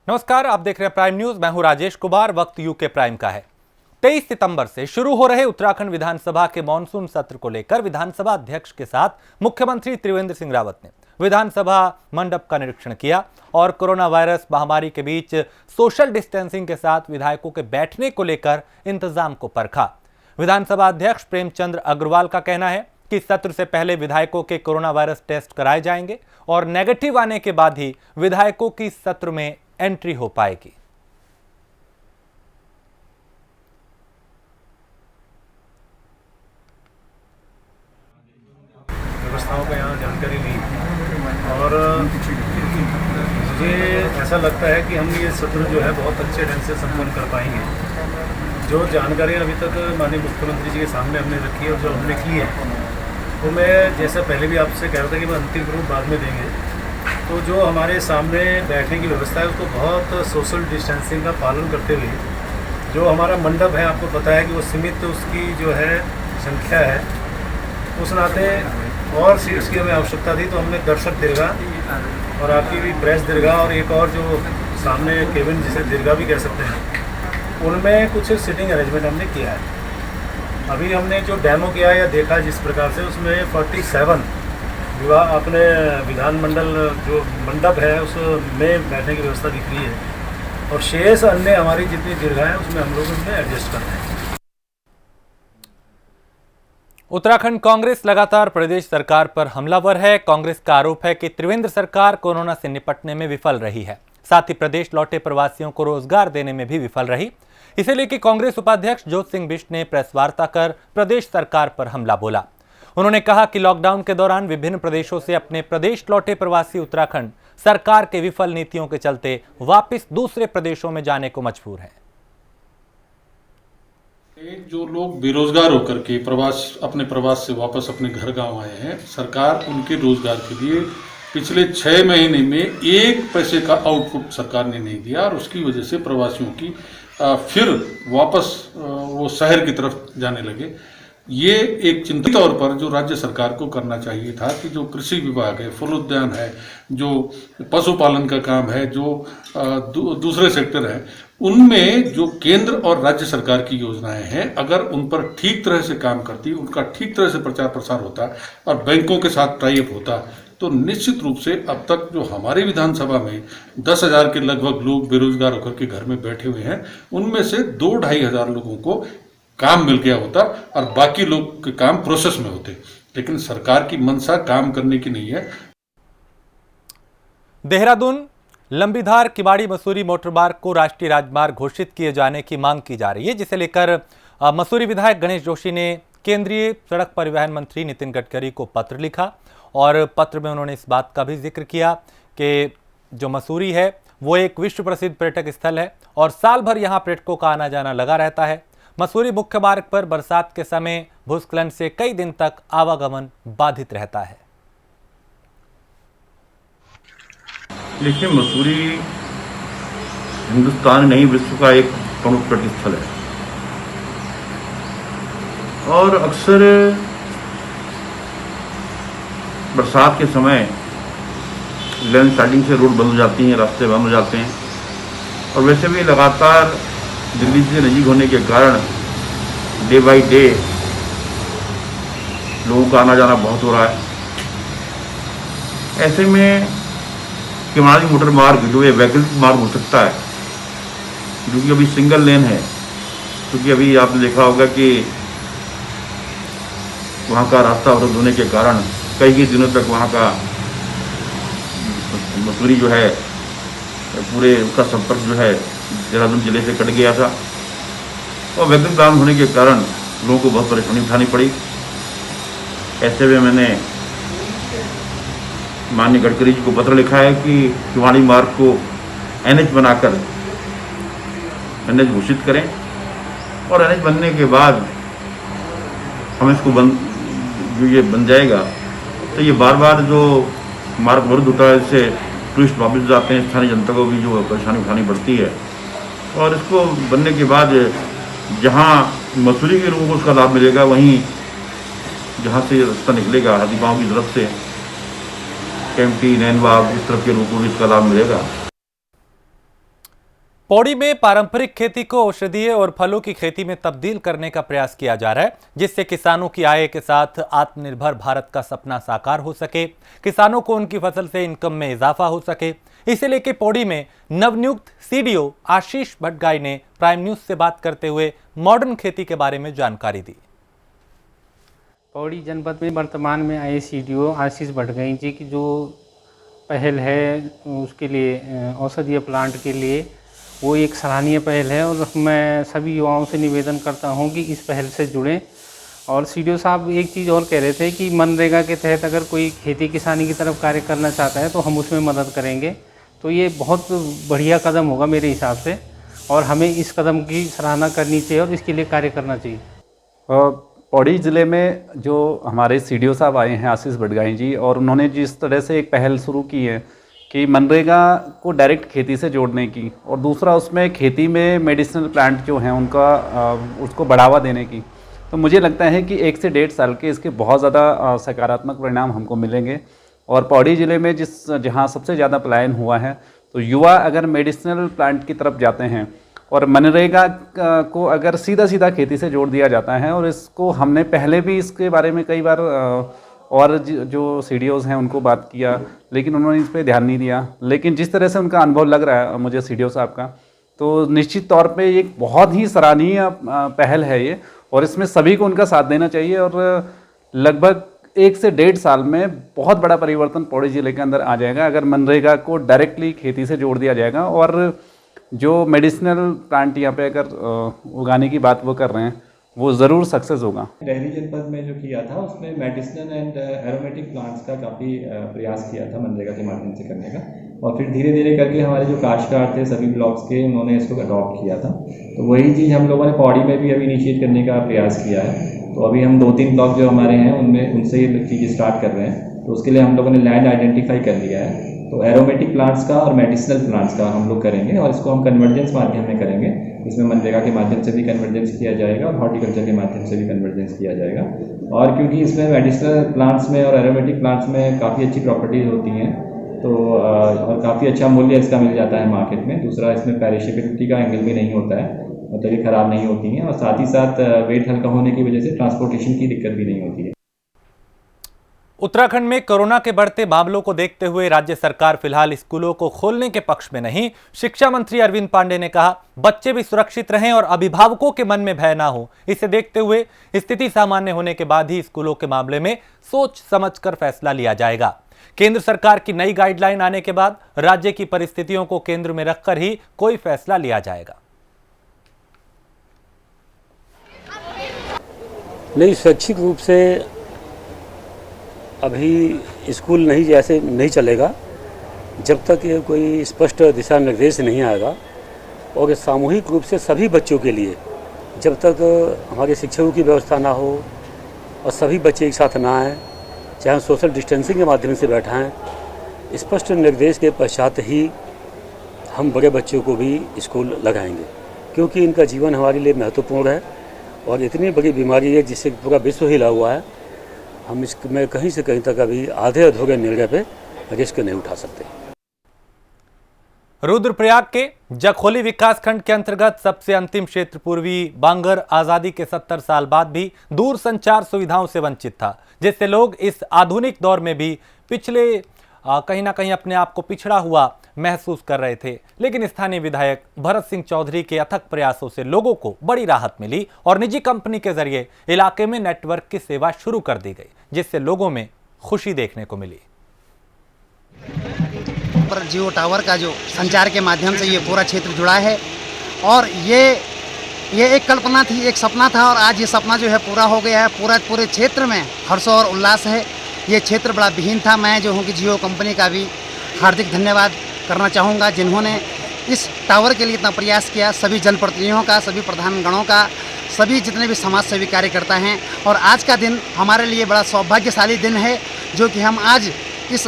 नमस्कार, आप देख रहे हैं प्राइम न्यूज। मैं हूं राजेश कुमार। वक्त यूके प्राइम का है। 23 सितंबर से शुरू हो रहे उत्तराखंड विधानसभा के मॉनसून सत्र को लेकर विधानसभा अध्यक्ष के साथ मुख्यमंत्री त्रिवेंद्र सिंह रावत ने विधानसभा मंडप का निरीक्षण किया और कोरोना वायरस महामारी के बीच सोशल डिस्टेंसिंग के साथ विधायकों के बैठने को लेकर इंतजाम को परखा। विधानसभा अध्यक्ष प्रेमचंद अग्रवाल का कहना है कि सत्र से पहले विधायकों के कोरोना वायरस टेस्ट कराए जाएंगे और नेगेटिव आने के बाद ही विधायकों की सत्र में एंट्री हो पाएगी। व्यवस्थाओं का यहाँ जानकारी ली और मुझे ऐसा लगता है कि हम ये सत्र जो है बहुत अच्छे ढंग से संपन्न कर पाएंगे। जो जानकारी अभी तक माननीय मुख्यमंत्री जी के सामने हमने रखी है और जो हमने की है वो मैं जैसा पहले भी आपसे कह रहा था कि मैं अंतिम रूप बाद में देंगे। तो जो हमारे सामने बैठने की व्यवस्था है उसको बहुत सोशल डिस्टेंसिंग का पालन करते हुए, जो हमारा मंडप है आपको पता है कि वो सीमित उसकी जो है संख्या है, उस नाते और सीट्स की हमें आवश्यकता थी तो हमने दर्शक दीर्घा और आपकी भी प्रेस दीर्घा और एक और जो सामने केबिन जिसे दीर्घा भी कह सकते हैं, उनमें कुछ सीटिंग अरेंजमेंट हमने किया है। अभी हमने जो डेमो किया या देखा जिस प्रकार से, उसमें 47 विवाह अपने विधानमंडल जो मंडप है उसमें बैठने की व्यवस्था दिख रही है और शेष अन्य हमारी जितनी दीर्घा है उसमें हम लोग उसमें एडजस्ट कर रहे हैं। उत्तराखंड कांग्रेस लगातार प्रदेश सरकार पर हमलावर है। कांग्रेस का आरोप है कि त्रिवेंद्र सरकार कोरोना से निपटने में विफल रही है, साथ ही प्रदेश लौटे प्रवासियों को रोजगार देने में भी विफल रही। इसे लेकर कांग्रेस उपाध्यक्ष ज्योत सिंह बिष्ट ने प्रेस वार्ता कर प्रदेश सरकार पर हमला बोला। उन्होंने कहा कि लॉकडाउन के दौरान विभिन्न प्रदेशों से अपने प्रदेश लौटे प्रवासी उत्तराखंड सरकार के विफल नीतियों के चलते वापस दूसरे प्रदेशों में जाने को मजबूर हैं। जो लोग बेरोजगार होकर के अपने प्रवास से वापस अपने घर गांव आए हैं, सरकार उनके रोजगार के लिए पिछले 6 महीने में 1 पैसे का आउटपुट सरकार ने नहीं दिया और उसकी वजह से प्रवासियों की फिर वापस वो शहर की तरफ जाने लगे। ये एक चिंतित तौर पर जो राज्य सरकार को करना चाहिए था कि जो कृषि विभाग है, फल उद्यान है, जो पशुपालन का काम है, जो दूसरे सेक्टर है, उनमें जो केंद्र और राज्य सरकार की योजनाएं हैं, अगर उन पर ठीक तरह से काम करती, उनका ठीक तरह से प्रचार प्रसार होता और बैंकों के साथ टाई अप होता, तो निश्चित रूप से अब तक जो हमारे विधानसभा में 10,000 के लगभग लोग बेरोजगार होकर के घर में बैठे हुए हैं, उनमें से 2-2.5 हजार लोगों को काम मिल गया होता और बाकी लोग के काम प्रोसेस में होते। लेकिन सरकार की मंशा काम करने की नहीं है। देहरादून लंबीधार किवाड़ी मसूरी मोटरमार्ग को राष्ट्रीय राजमार्ग घोषित किए जाने की मांग की जा रही है, जिसे लेकर मसूरी विधायक गणेश जोशी ने केंद्रीय सड़क परिवहन मंत्री नितिन गडकरी को पत्र लिखा और पत्र में उन्होंने इस बात का भी जिक्र किया कि जो मसूरी है वो एक विश्व प्रसिद्ध पर्यटक स्थल है और साल भर यहाँ पर्यटकों का आना जाना लगा रहता है। मसूरी मुख्य मार्ग पर बरसात के समय भूस्खलन से कई दिन तक आवागमन बाधित रहता है। देखिए, मसूरी हिंदुस्तान नहीं विश्व का एक प्रमुख पर्यटक स्थल है और अक्सर बरसात के समय लैंडस्लाइडिंग से रोड बंद हो जाती हैं, रास्ते बंद हो जाते हैं और वैसे भी लगातार दिल्ली से नज़दीक होने के कारण डे बाई डे लोगों का आना जाना बहुत हो रहा है। ऐसे में किवाड़ी मोटर मार्ग जो ये वैकल्पिक मार्ग हो सकता है, जो कि अभी सिंगल लेन है, क्योंकि अभी आपने देखा होगा कि वहाँ का रास्ता अवरुद्ध होने के कारण कई दिनों तक वहाँ का मसूरी जो है पूरे उसका संपर्क जो है देहरादून जिले से कट गया था और वैकल्पिक काम होने के कारण लोगों को बहुत परेशानी उठानी पड़ी। ऐसे में मैंने माननीय गडकरी जी को पत्र लिखा है कि किवाड़ी मार्ग को NH बनाकर NH घोषित करें और NH बनने के बाद हम इसको जो ये बन जाएगा तो ये बार बार जो मार्ग अवरुद्ध होता है, इससे टूरिस्ट वापस जाते हैं, स्थानीय जनता को भी जो परेशानी उठानी पड़ती है और इसको बनने के बाद जहाँ मसूरी के लोगों को उसका लाभ मिलेगा, वहीं जहाँ से रास्ता निकलेगा हाथीपाँव की तरफ से केम्प्टी, नैनबाग, इस तरफ के लोगों को भी इसका लाभ मिलेगा। पौड़ी में पारंपरिक खेती को औषधीय और फलों की खेती में तब्दील करने का प्रयास किया जा रहा है, जिससे किसानों की आय के साथ आत्मनिर्भर भारत का सपना साकार हो सके, किसानों को उनकी फसल से इनकम में इजाफा हो सके। इसे लेकर पौड़ी में नवनियुक्त सीडीओ आशीष भटगाई ने प्राइम न्यूज से बात करते हुए मॉडर्न खेती के बारे में जानकारी दी। पौड़ी जनपद में वर्तमान में आए सीडीओ आशीष भटगाई जी की जो पहल है उसके लिए औषधीय प्लांट के लिए वो एक सराहनीय पहल है और मैं सभी युवाओं से निवेदन करता हूं कि इस पहल से जुड़ें। और सीडीओ साहब एक चीज़ और कह रहे थे कि मनरेगा के तहत अगर कोई खेती किसानी की तरफ कार्य करना चाहता है तो हम उसमें मदद करेंगे। तो ये बहुत बढ़िया कदम होगा मेरे हिसाब से और हमें इस कदम की सराहना करनी चाहिए और इसके लिए कार्य करना चाहिए। पौड़ी ज़िले में जो हमारे सीडीओ साहब आए हैं आशीष भटगाई जी, और उन्होंने जिस तरह से एक पहल शुरू की है कि मनरेगा को डायरेक्ट खेती से जोड़ने की, और दूसरा उसमें खेती में मेडिसिनल प्लांट जो हैं उनका उसको बढ़ावा देने की, तो मुझे लगता है कि 1 से 1.5 साल के इसके बहुत ज़्यादा सकारात्मक परिणाम हमको मिलेंगे। और पौड़ी ज़िले में जहाँ सबसे ज़्यादा पलायन हुआ है, तो युवा अगर मेडिसिनल प्लांट की तरफ जाते हैं और मनरेगा को अगर सीधा सीधा खेती से जोड़ दिया जाता है, और इसको हमने पहले भी इसके बारे में कई बार और जो सीडीओज़ हैं उनको बात किया, लेकिन उन्होंने इस पर ध्यान नहीं दिया। लेकिन जिस तरह से उनका अनुभव लग रहा है मुझे सीडीओ साहब का, तो निश्चित तौर पे एक बहुत ही सराहनीय पहल है ये, और इसमें सभी को उनका साथ देना चाहिए। और लगभग 1 से 1.5 साल में बहुत बड़ा परिवर्तन पौड़ी ज़िले के अंदर आ जाएगा अगर मनरेगा को डायरेक्टली खेती से जोड़ दिया जाएगा। और जो मेडिसिनल प्लांट यहाँ पे अगर उगाने की बात वो कर रहे हैं वो ज़रूर सक्सेस होगा। डेहरी जनपद में जो किया था उसमें मेडिसिनल एंड एरोमेटिक प्लांट्स का काफ़ी प्रयास किया था मनरेगा के माध्यम से करने का, और फिर धीरे धीरे करके हमारे जो काश्तकार थे सभी ब्लॉक्स के, उन्होंने इसको अडॉप्ट किया था। तो वही चीज़ हम लोगों ने पौड़ी में भी अभी इनिशिएट करने का प्रयास किया है। तो अभी हम 2-3 ब्लॉक जो हमारे हैं उनमें उनसे ये चीज़ स्टार्ट कर रहे हैं। तो उसके लिए हम लोगों ने लैंड आइडेंटिफाई कर लिया है। तो एरोमेटिक प्लांट्स का और मेडिसिनल प्लांट्स का हम लोग करेंगे, और इसको हम कन्वर्जेंस माध्यम में करेंगे। इसमें मनरेगा के माध्यम से भी कन्वर्जेंस किया जाएगा और हॉर्टिकल्चर के माध्यम से भी कन्वर्जेंस किया जाएगा। और क्योंकि इसमें मेडिसिनल प्लांट्स में और एरोमेटिक प्लांट्स में काफ़ी अच्छी प्रॉपर्टीज़ होती हैं, तो और काफ़ी अच्छा मूल्य इसका मिल जाता है मार्केट में। दूसरा, इसमें पेरिशेबिलिटी का एंगल भी नहीं होता है, मतलब ये ख़राब नहीं होती हैं, और साथ ही साथ वेट हल्का होने की वजह से ट्रांसपोर्टेशन की दिक्कत भी नहीं होती है। उत्तराखंड में कोरोना के बढ़ते मामलों को देखते हुए राज्य सरकार फिलहाल स्कूलों को खोलने के पक्ष में नहीं। शिक्षा मंत्री अरविंद पांडे ने कहा, बच्चे भी सुरक्षित रहें और अभिभावकों के मन में भय ना हो। इसे देखते हुए स्थिति सामान्य होने के बाद ही स्कूलों के मामले में सोच समझकर फैसला लिया जाएगा। केंद्र सरकार की नई गाइडलाइन आने के बाद राज्य की परिस्थितियों को केंद्र में रखकर ही कोई फैसला लिया जाएगा। नहीं, शैक्षिक रूप से अभी स्कूल नहीं चलेगा जब तक ये कोई स्पष्ट दिशा निर्देश नहीं आएगा, और सामूहिक रूप से सभी बच्चों के लिए जब तक हमारे शिक्षकों की व्यवस्था ना हो और सभी बच्चे एक साथ ना आएँ, चाहे हम सोशल डिस्टेंसिंग के माध्यम से बैठाएं, स्पष्ट निर्देश के पश्चात ही हम बड़े बच्चों को भी स्कूल लगाएंगे, क्योंकि इनका जीवन हमारे लिए महत्वपूर्ण है और इतनी बड़ी बीमारी है जिससे पूरा विश्व हिला हुआ है। हम इसमें कहीं से कहीं तक अभी आधे अधूरे निर्णय पे रिस्क नहीं उठा सकते। रुद्रप्रयाग के जखोली विकासखंड के अंतर्गत सबसे अंतिम क्षेत्र पूर्वी बांगर आजादी के 70 साल बाद भी दूर संचार सुविधाओं से वंचित था, जिससे लोग इस आधुनिक दौर में भी कहीं ना कहीं अपने आप को पिछड़ा हुआ महसूस कर रहे थे। लेकिन स्थानीय विधायक भरत सिंह चौधरी के अथक प्रयासों से लोगों को बड़ी राहत मिली और निजी कंपनी के जरिए इलाके में नेटवर्क की सेवा शुरू कर दी गई, जिससे लोगों में खुशी देखने को मिली। पर जियो टावर का जो संचार के माध्यम से ये पूरा क्षेत्र जुड़ा है, और ये एक कल्पना थी, एक सपना था, और आज ये सपना जो है पूरा हो गया है। पूरे क्षेत्र में हर्ष और उल्लास है। ये क्षेत्र बड़ा विहीन था। मैं जो हूँ कि जियो कंपनी का भी हार्दिक धन्यवाद करना चाहूँगा, जिन्होंने इस टावर के लिए इतना प्रयास किया। सभी जनप्रतिनिधियों का, सभी प्रधानगणों का, सभी जितने भी समाज सेवी कार्यकर्ता हैं। और आज का दिन हमारे लिए बड़ा सौभाग्यशाली दिन है, जो कि हम आज इस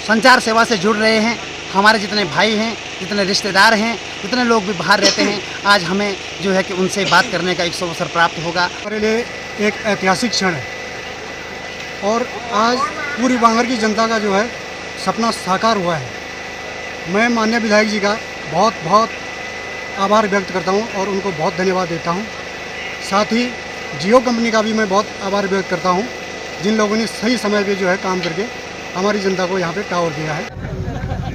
संचार सेवा से जुड़ रहे हैं। हमारे जितने भाई हैं, जितने रिश्तेदार हैं, जितने लोग भी बाहर रहते हैं, आज हमें जो है कि उनसे बात करने का एक अवसर प्राप्त होगा। हमारे लिए एक ऐतिहासिक क्षण है, और आज पूरी बांगर की जनता का जो है सपना साकार हुआ है। मैं माननीय विधायक जी का बहुत बहुत आभार व्यक्त करता हूँ और उनको बहुत धन्यवाद देता हूँ। साथ ही जियो कंपनी का भी मैं बहुत आभार व्यक्त करता हूँ, जिन लोगों ने सही समय पे जो है काम करके हमारी जनता को यहाँ पे टावर दिया है।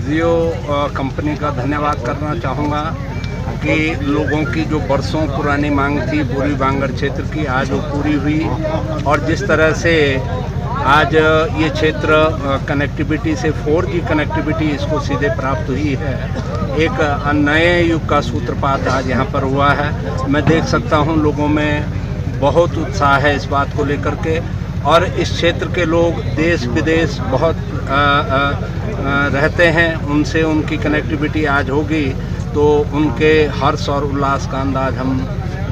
जियो कंपनी का धन्यवाद करना चाहूँगा कि लोगों की जो बरसों पुरानी मांग थी पूरी बांगड़ क्षेत्र की, आज वो पूरी हुई। और जिस तरह से आज ये क्षेत्र कनेक्टिविटी से 4G कनेक्टिविटी इसको सीधे प्राप्त हुई है, एक नए युग का सूत्रपात आज यहाँ पर हुआ है। मैं देख सकता हूँ लोगों में बहुत उत्साह है इस बात को लेकर के, और इस क्षेत्र के लोग देश विदेश बहुत रहते हैं, उनसे उनकी कनेक्टिविटी आज होगी तो उनके हर्ष और उल्लास का अंदाज हम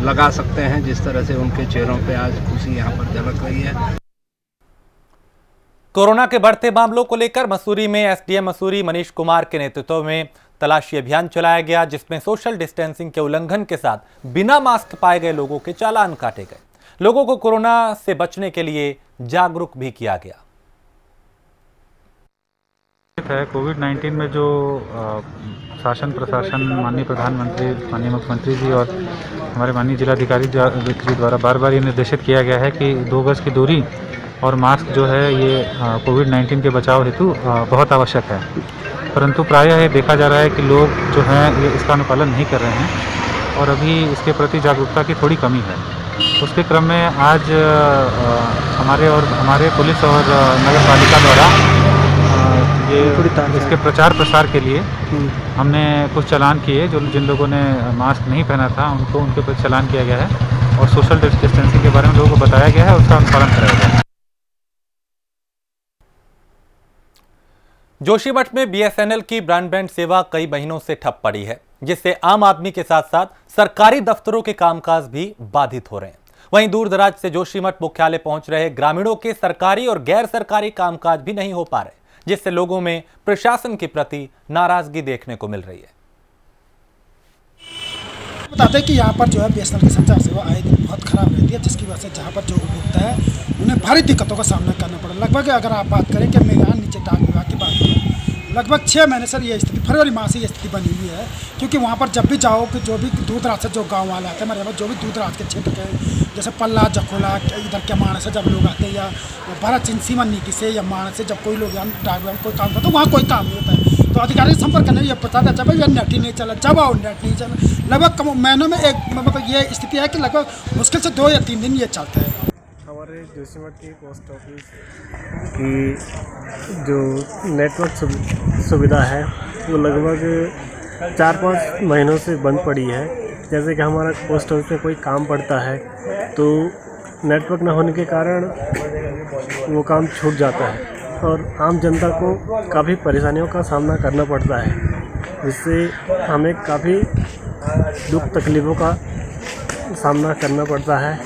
लगा सकते हैं, जिस तरह से उनके चेहरों पे आज खुशी यहाँ पर झलक रही है। कोरोना के बढ़ते मामलों को लेकर मसूरी में एसडीएम मसूरी मनीष कुमार के नेतृत्व में तलाशी अभियान चलाया गया, जिसमें सोशल डिस्टेंसिंग के उल्लंघन के साथ बिना मास्क पाए गए लोगों के चालान काटे गए। लोगों को कोरोना से बचने के लिए जागरूक भी किया गया। कोविड-19 में जो शासन प्रशासन, माननीय प्रधानमंत्री, माननीय मुख्यमंत्री जी और हमारे माननीय जिलाधिकारी जी द्वारा बार बार ये निर्देशित किया गया है कि 2 गज की दूरी और मास्क जो है ये कोविड-19 के बचाव हेतु बहुत आवश्यक है। परंतु प्रायः ये देखा जा रहा है कि लोग जो हैं ये इसका अनुपालन नहीं कर रहे हैं और अभी इसके प्रति जागरूकता की थोड़ी कमी है। उसके क्रम में आज हमारे पुलिस और नगर पालिका द्वारा ये इसके प्रचार प्रसार के लिए हमने कुछ चालान किए। जो जिन लोगों ने मास्क नहीं पहना था उनके ऊपर चालान किया गया है और सोशल डिस्टेंसिंग के बारे में लोगों को बताया गया है, उसका अनुपालन कराया गया है। जोशीमठ में बीएसएनएल की ब्रॉडबैंड सेवा कई महीनों से ठप पड़ी है, जिससे आम आदमी के साथ साथ सरकारी दफ्तरों के कामकाज भी बाधित हो रहे हैं। वहीं दूर दराज से जोशीमठ मुख्यालय पहुंच रहे ग्रामीणों के सरकारी और गैर सरकारी कामकाज भी नहीं हो पा रहे, जिससे लोगों में प्रशासन के प्रति नाराजगी देखने को मिल रही है। बताते हैं कि यहाँ पर जो है बीएसएनएल की संचार सेवा आए दिन बहुत खराब रहती है, जिसकी वजह से जहाँ पर जो उपभोक्ता है उन्हें भारी दिक्कतों का सामना करना पड़ा। लगभग अगर आप बात करें कि मेरे यहाँ नीचे डाक विभाग की बात करें, लगभग 6 महीने से ये स्थिति, फरवरी माह से ये स्थिति बनी हुई है। क्योंकि वहाँ पर जब भी जाओ कि जो भी दूर दराज से जो गाँव वाले आते हैं, हमारे यहाँ जो भी दूर दराज के क्षेत्र के जैसे पल्ला, जखोला, इधर के माण से जब लोग आते हैं, या भरत सिंह सीमन्नी से या माण से जब कोई लोग यहाँ डाक विभाग कोई काम करते हैं, वहाँ कोई काम नहीं होता है। तो अधिकारी से संपर्क करने ये बताता है भाई नेट ही नहीं चला, जब आओ नेट नहीं चला। लगभग महीनों में एक मतलब ये स्थिति है कि लगभग मुश्किल से 2 या 3 दिन ये चलता है। हमारे जोशीमठ की पोस्ट ऑफिस की जो नेटवर्क सुविधा है वो लगभग 4-5 महीनों से बंद पड़ी है। जैसे कि हमारा पोस्ट ऑफिस में कोई काम पड़ता है तो नेटवर्क न होने के कारण वो काम छूट जाता है और आम जनता को काफ़ी परेशानियों का सामना करना पड़ता है, जिससे हमें काफ़ी दुख तकलीफ़ों का सामना करना पड़ता है।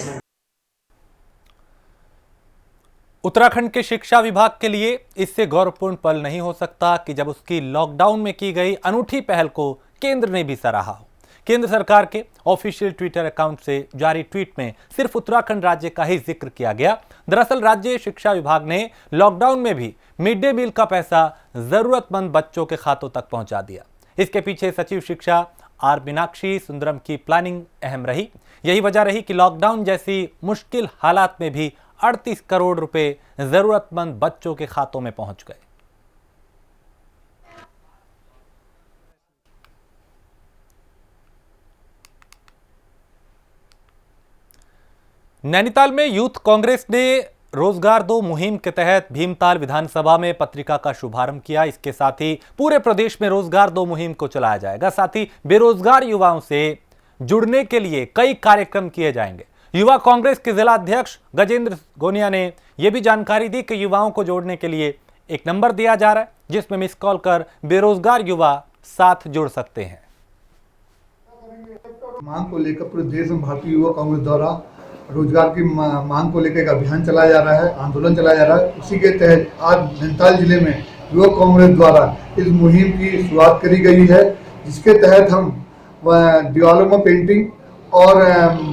उत्तराखंड के शिक्षा विभाग के लिए इससे गौरवपूर्ण पल नहीं हो सकता कि जब उसकी लॉकडाउन में की गई अनूठी पहल को केंद्र ने भी सराहा हो। केंद्र सरकार के ऑफिशियल ट्विटर अकाउंट से जारी ट्वीट में सिर्फ उत्तराखंड राज्य का ही जिक्र किया गया। दरअसल राज्य शिक्षा विभाग ने लॉकडाउन में भी मिड डे मील का पैसा जरूरतमंद बच्चों के खातों तक पहुंचा दिया। इसके पीछे सचिव शिक्षा आर मीनाक्षी सुंदरम की प्लानिंग अहम रही। यही वजह रही कि लॉकडाउन जैसी मुश्किल हालात में भी 38 करोड़ रुपए जरूरतमंद बच्चों के खातों में पहुंच गए। नैनीताल में यूथ कांग्रेस ने रोजगार दो मुहिम के तहत भीमताल विधानसभा में पत्रिका का शुभारंभ किया। इसके साथ ही पूरे प्रदेश में रोजगार दो मुहिम को चलाया जाएगा। साथ ही बेरोजगार युवाओं से जुड़ने के लिए कई कार्यक्रम किए जाएंगे। युवा कांग्रेस के जिला अध्यक्ष गजेंद्र गोनिया ने यह भी जानकारी दी कि युवाओं को जोड़ने के लिए एक नंबर दिया जा रहा है, जिसमें मिस कॉल कर बेरोजगार युवा साथ जुड़ सकते हैं। मांग को लेकर पूरे देश में भारतीय युवा कांग्रेस द्वारा रोजगार की मांग को लेकर एक अभियान चलाया जा रहा है, आंदोलन चलाया जा रहा है। उसी के तहत आज नैनीताल जिले में युवा कांग्रेस द्वारा इस मुहिम की शुरुआत करी गई है, जिसके तहत हम दीवारों में पेंटिंग और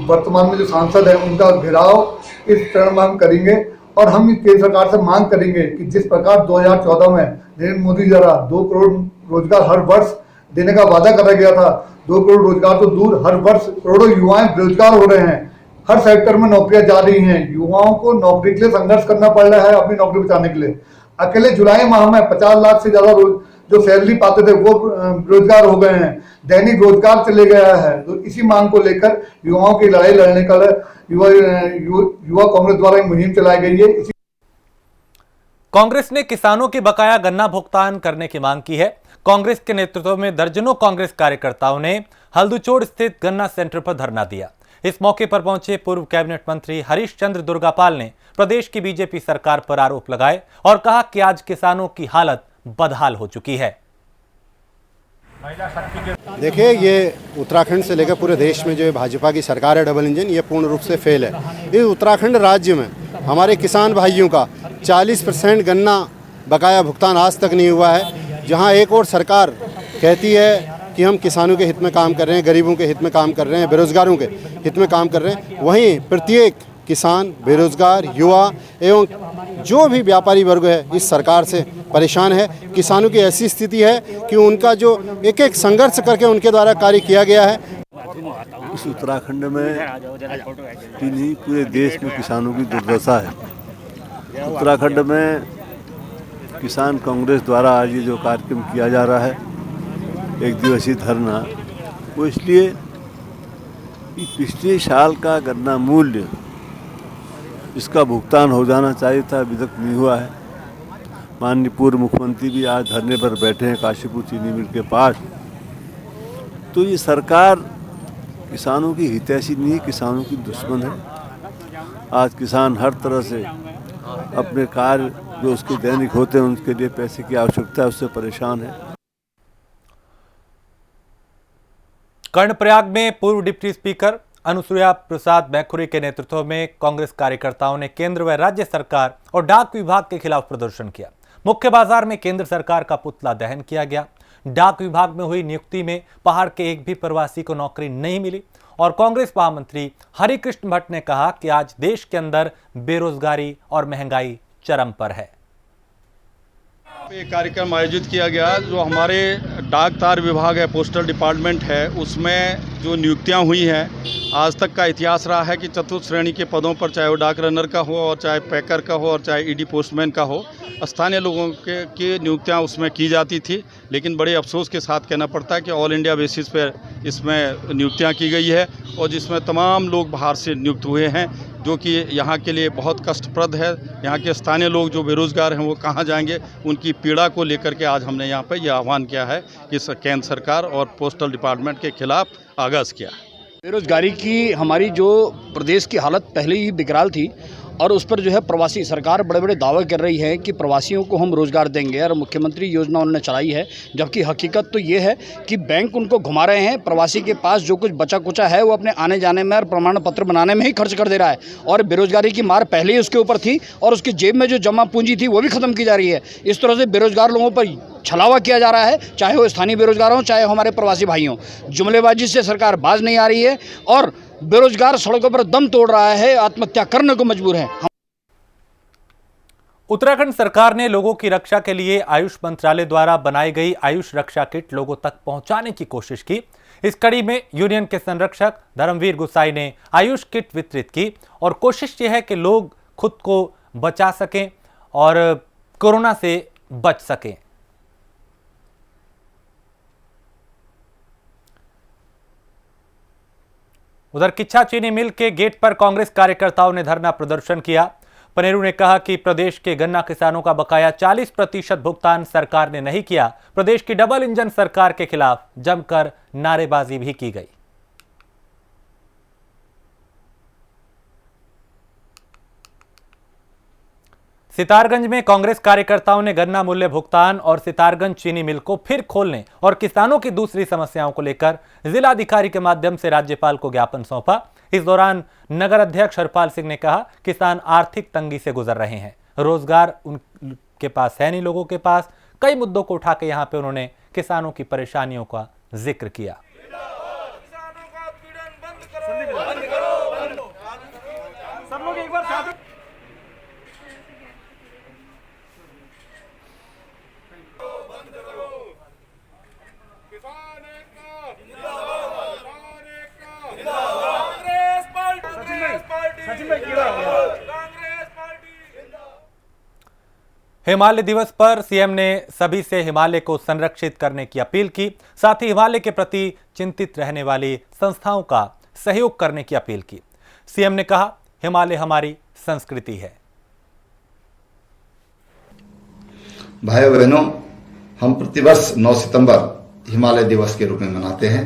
वर्तमान में जो सांसद है उनका घेराव इस चरण में हम करेंगे। और हम केंद्र सरकार से मांग करेंगे कि जिस प्रकार 2014 में नरेंद्र मोदी द्वारा 2 करोड़ रोजगार हर वर्ष देने का वादा करा गया था। 2 करोड़ रोजगार तो दूर, हर वर्ष करोड़ों युवाएं बेरोजगार हो रहे हैं, हर सेक्टर में नौकरियां जा रही हैं, युवाओं को नौकरी के लिए संघर्ष करना पड़ रहा है अपनी नौकरी बचाने के लिए। अकेले जुलाई माह में 50 लाख से ज्यादा जो सैलरी पाते थे वो बेरोजगार हो गए हैं, दैनिक रोजगार चले गया है। तो इसी मांग को लेकर युवाओं की लड़ाई लड़ने का युवा कांग्रेस द्वारा एक मुहिम चलाई गई है। कांग्रेस ने किसानों के बकाया गन्ना भुगतान करने की मांग की है। कांग्रेस के नेतृत्व में दर्जनों कांग्रेस कार्यकर्ताओं ने हल्दूचोड़ स्थित गन्ना सेंटर पर धरना दिया। इस मौके पर पहुंचे पूर्व कैबिनेट मंत्री हरीश चंद्र दुर्गापाल ने प्रदेश की बीजेपी सरकार पर आरोप लगाए और कहा कि आज किसानों की हालत बदहाल हो चुकी है। देखिए, ये उत्तराखंड से लेकर पूरे देश में जो भाजपा की सरकार है डबल इंजन, ये पूर्ण रूप से फेल है। इस उत्तराखंड राज्य में हमारे किसान भाइयों का 40% गन्ना बकाया भुगतान आज तक नहीं हुआ है। जहां एक और सरकार कहती है कि हम किसानों के हित में काम कर रहे हैं, गरीबों के हित में काम कर रहे हैं, बेरोजगारों के हित में काम कर रहे हैं, वहीं प्रत्येक किसान, बेरोजगार, युवा एवं जो भी व्यापारी वर्ग है इस सरकार से परेशान है। किसानों की ऐसी स्थिति है कि उनका जो एक एक संघर्ष करके उनके द्वारा कार्य किया गया है। इस उत्तराखंड में ही नहीं, पूरे देश में किसानों की दुर्दशा है। उत्तराखंड में किसान कांग्रेस द्वारा आज ये जो कार्यक्रम किया जा रहा है, 1 दिवसीय धरना, वो इसलिए कि पिछले साल का गन्ना मूल्य इसका भुगतान हो जाना चाहिए था, अभी तक नहीं हुआ है। माननीय पूर्व मुख्यमंत्री भी आज धरने पर बैठे हैं काशीपुर चीनी मिल के पास। तो ये सरकार किसानों की हितैषी नहीं, किसानों की दुश्मन है। आज किसान हर तरह से अपने कार्य जो उसके दैनिक होते हैं, उनके लिए पैसे की आवश्यकता है, उससे परेशान है। कर्णप्रयाग में पूर्व डिप्टी स्पीकर अनुसुईया प्रसाद मैखुरी के नेतृत्व में कांग्रेस कार्यकर्ताओं ने केंद्र व राज्य सरकार और डाक विभाग के खिलाफ प्रदर्शन किया। मुख्य बाजार में केंद्र सरकार का पुतला दहन किया गया। डाक विभाग में हुई नियुक्ति में पहाड़ के एक भी प्रवासी को नौकरी नहीं मिली और कांग्रेस महामंत्री हरिकृष्ण भट्ट ने कहा कि आज देश के अंदर बेरोजगारी और महंगाई चरम पर है। एक कार्यक्रम आयोजित किया गया जो हमारे डाक तार विभाग है, पोस्टल डिपार्टमेंट है, उसमें जो नियुक्तियां हुई हैं, आज तक का इतिहास रहा है कि चतुर्थ श्रेणी के पदों पर, चाहे वो डाक रनर का हो और चाहे पैकर का हो और चाहे ईडी पोस्टमैन का हो, स्थानीय लोगों के नियुक्तियां उसमें की जाती थी। लेकिन बड़े अफसोस के साथ कहना पड़ता है कि ऑल इंडिया बेसिस पर इसमें नियुक्तियां की गई है और जिसमें तमाम लोग बाहर से नियुक्त हुए हैं, जो कि यहाँ के लिए बहुत कष्टप्रद है। यहाँ के स्थानीय लोग जो बेरोजगार हैं वो कहाँ जाएंगे, उनकी पीड़ा को लेकर के आज हमने यहाँ पर यह आह्वान किया है कि केंद्र सरकार और पोस्टल डिपार्टमेंट के खिलाफ आगाज़ किया है। बेरोजगारी की हमारी जो प्रदेश की हालत पहले ही बिकराल थी और उस पर जो है प्रवासी सरकार बड़े बड़े दावे कर रही है कि प्रवासियों को हम रोज़गार देंगे और मुख्यमंत्री योजना उन्होंने चलाई है, जबकि हकीकत तो ये है कि बैंक उनको घुमा रहे हैं। प्रवासी के पास जो कुछ बचा कुचा है वो अपने आने जाने में और प्रमाण पत्र बनाने में ही खर्च कर दे रहा है और बेरोजगारी की मार पहले ही उसके ऊपर थी और उसकी जेब में जो जमा पूंजी थी वो भी ख़त्म की जा रही है। इस तरह से बेरोजगार लोगों पर छलावा किया जा रहा है, चाहे वो स्थानीय बेरोजगार हों चाहे हमारे प्रवासी भाई हों। जुमलेबाजी से सरकार बाज नहीं आ रही है और बेरोजगार सड़कों पर दम तोड़ रहा है, आत्महत्या करने को मजबूर है। उत्तराखंड सरकार ने लोगों की रक्षा के लिए आयुष मंत्रालय द्वारा बनाई गई आयुष रक्षा किट लोगों तक पहुंचाने की कोशिश की। इस कड़ी में यूनियन के संरक्षक धर्मवीर गुसाई ने आयुष किट वितरित की और कोशिश यह है कि लोग खुद को बचा सकें और कोरोना से बच सकें। उधर किच्छा चीनी मिल के गेट पर कांग्रेस कार्यकर्ताओं ने धरना प्रदर्शन किया। पनेरू ने कहा कि प्रदेश के गन्ना किसानों का बकाया 40% भुगतान सरकार ने नहीं किया। प्रदेश की डबल इंजन सरकार के खिलाफ जमकर नारेबाजी भी की गई। सितारगंज में कांग्रेस कार्यकर्ताओं ने गन्ना मूल्य भुगतान और सितारगंज चीनी मिल को फिर खोलने और किसानों की दूसरी समस्याओं को लेकर जिलाधिकारी के माध्यम से राज्यपाल को ज्ञापन सौंपा। इस दौरान नगर अध्यक्ष हरपाल सिंह ने कहा, किसान आर्थिक तंगी से गुजर रहे हैं, रोजगार उनके पास है नहीं लोगों के पास। कई मुद्दों को उठा के यहां पे उन्होंने किसानों की परेशानियों का जिक्र किया। सब लोग एक बार साथ किसान हिमालय दिवस पर सीएम ने सभी से हिमालय को संरक्षित करने की अपील की। साथ ही हिमालय के प्रति चिंतित रहने वाली संस्थाओं का सहयोग करने की अपील की। सीएम ने कहा, हिमालय हमारी संस्कृति है। भाइयों बहनों, हम प्रतिवर्ष 9 सितंबर हिमालय दिवस के रूप में मनाते हैं।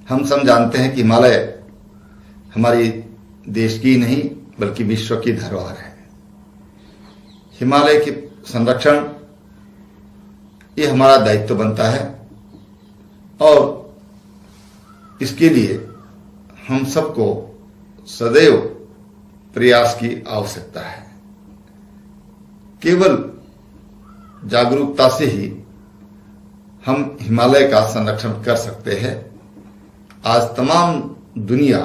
हम सब जानते हैं कि हिमालय हमारी देश की नहीं बल्कि विश्व की धरोहर है। हिमालय के संरक्षण ये हमारा दायित्व बनता है और इसके लिए हम सबको सदैव प्रयास की आवश्यकता है। केवल जागरूकता से ही हम हिमालय का संरक्षण कर सकते हैं। आज तमाम दुनिया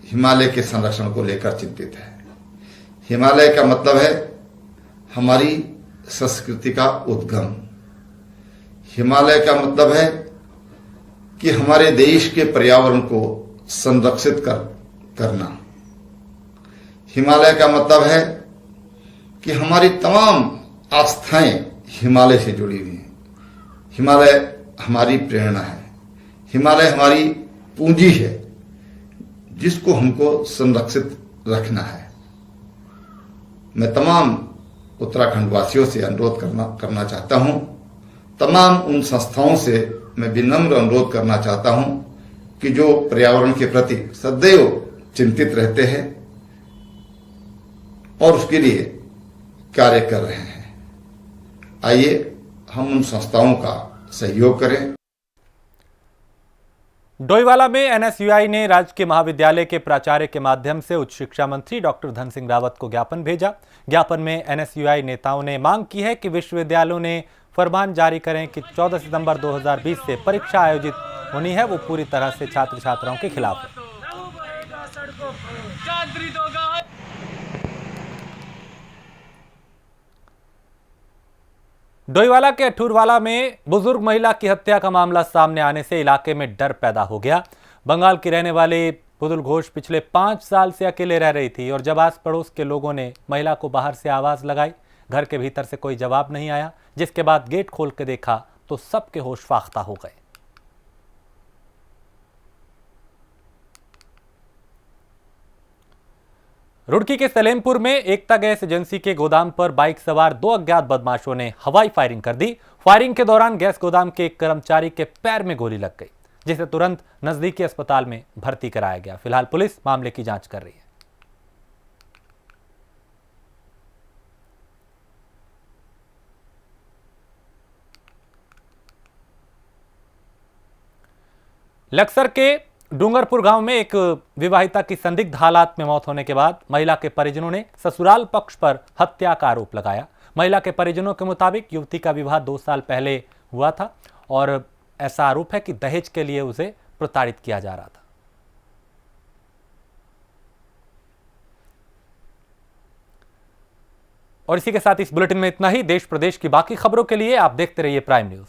हिमालय के संरक्षण को लेकर चिंतित है। हिमालय का मतलब है हमारी संस्कृति का उद्गम। हिमालय का मतलब है कि हमारे देश के पर्यावरण को संरक्षित करना। हिमालय का मतलब है कि हमारी तमाम आस्थाएं हिमालय से जुड़ी हुई हैं। हिमालय हमारी प्रेरणा है। हिमालय हमारी पूंजी है जिसको हमको संरक्षित रखना है। मैं तमाम उत्तराखंड वासियों से अनुरोध करना चाहता हूं, तमाम उन संस्थाओं से मैं विनम्र अनुरोध करना चाहता हूं कि जो पर्यावरण के प्रति सदैव चिंतित रहते हैं और उसके लिए कार्य कर रहे हैं, आइए हम उन संस्थाओं का सहयोग करें। डोईवाला में एनएसयूआई ने राजकीय महाविद्यालय के प्राचार्य के माध्यम से उच्च शिक्षा मंत्री डॉक्टर धन सिंह रावत को ज्ञापन भेजा। ज्ञापन में एनएसयूआई नेताओं ने मांग की है कि विश्वविद्यालयों ने फरमान जारी करें कि 14 सितंबर 2020 से परीक्षा आयोजित होनी है वो पूरी तरह से छात्र छात्राओं के खिलाफ है। डोईवाला के अठूरवाला में बुजुर्ग महिला की हत्या का मामला सामने आने से इलाके में डर पैदा हो गया। बंगाल की रहने वाली पुतुल घोष पिछले 5 साल से अकेले रह रही थी और जब आस पड़ोस के लोगों ने महिला को बाहर से आवाज लगाई, घर के भीतर से कोई जवाब नहीं आया, जिसके बाद गेट खोल के देखा तो सबके होश फाख्ता हो गए। रुड़की के सलेमपुर में एकता गैस एजेंसी के गोदाम पर बाइक सवार 2 अज्ञात बदमाशों ने हवाई फायरिंग कर दी। फायरिंग के दौरान गैस गोदाम के एक कर्मचारी के पैर में गोली लग गई, जिसे तुरंत नजदीकी अस्पताल में भर्ती कराया गया। फिलहाल पुलिस मामले की जांच कर रही है। लक्सर के डूंगरपुर गांव में एक विवाहिता की संदिग्ध हालात में मौत होने के बाद महिला के परिजनों ने ससुराल पक्ष पर हत्या का आरोप लगाया। महिला के परिजनों के मुताबिक युवती का विवाह 2 साल पहले हुआ था और ऐसा आरोप है कि दहेज के लिए उसे प्रताड़ित किया जा रहा था। और इसी के साथ इस बुलेटिन में इतना ही। देश प्रदेश की बाकी खबरों के लिए आप देखते रहिए प्राइम न्यूज।